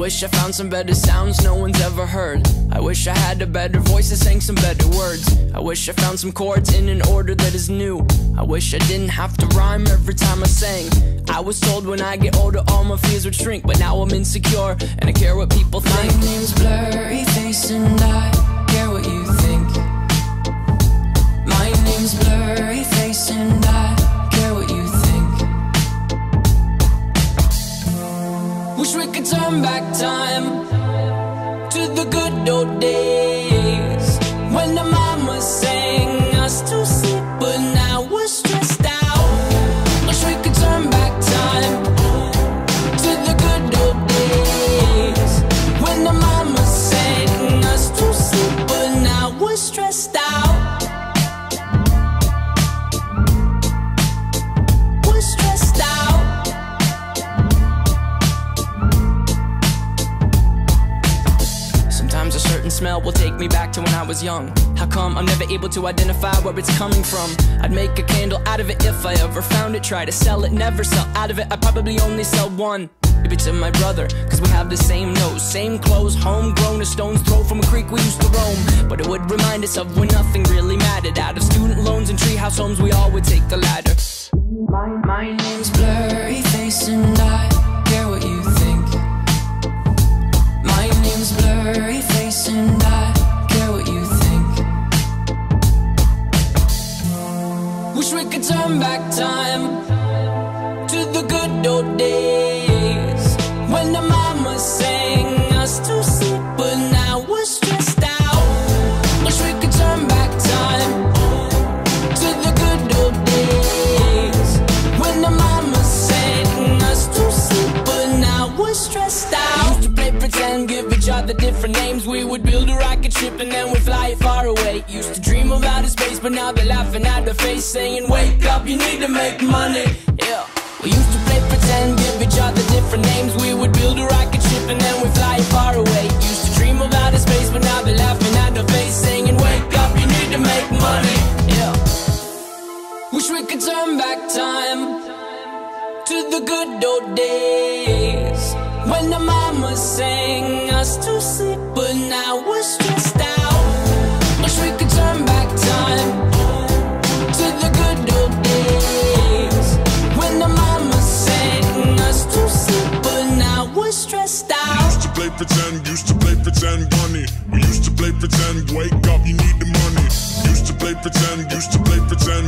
wish I found some better sounds no one's ever heard. I wish I had a better voice that sang some better words. I wish I found some chords in an order that is new. I wish I didn't have to rhyme every time I sang. I was told when I get older all my fears would shrink, but now I'm insecure and I care what people think. My name's Blurryface and I care what you think. My name's Blurryface and I care what you think. Wish we could turn back time to the good old days when the mama sang us to sleep, but now we're stressed out. Wish we could turn back time to the good old days when the mama sang us to sleep, but now we're stressed out. We're stressed out. Sometimes a certain smell will take me back to when I was young. How come I'm never able to identify where it's coming from? I'd make a candle out of it if I ever found it. Try to sell it, never sell out of it. I'd probably only sell one. Maybe to my brother, cause we have the same nose, same clothes, homegrown, a stone's throw from a creek we used to roam. But it would remind us of when nothing really mattered. Out of student loans and treehouse homes, we all would take the ladder. My name's Blurryface and I care what you think. My name's Blurryface and I care what you think. Wish we could turn back time to the good old days when the mama sang us to sleep, but now we're stressed out. Wish we could turn back time to the good old days when the mama sang us to sleep, but now we're stressed out. Used to play pretend, give each other different names. We would build a rocket ship and then we'd fly it far away. Used to dream of outer space, but now they're laughing at the face, saying wake up, you need to make money. Yeah. We used to play pretend, give each other different names. We would build a rocket ship and then we'd fly it far away. Used to dream of outer space, but now they're laughing at the face, saying wake up, you need to make money. Yeah. Wish we could turn back time to the good old days when the mama sang us to sleep, but now we're stressed out. Wish we could turn back time to the good old days when the mama sang us to sleep, but now we're stressed out. Used to play pretend bunny. We used to play pretend, wake up, you need the money. Used to play pretend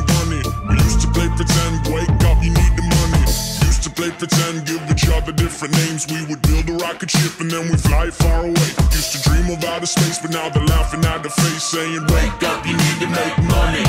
bunny. We used to play pretend, wake up, you need the money. Used to play pretend, give each other different names. We would build a rocket ship and then we fly far away. Used to dream of outer space, but now they're laughing at the face, saying wake up, you need to make money.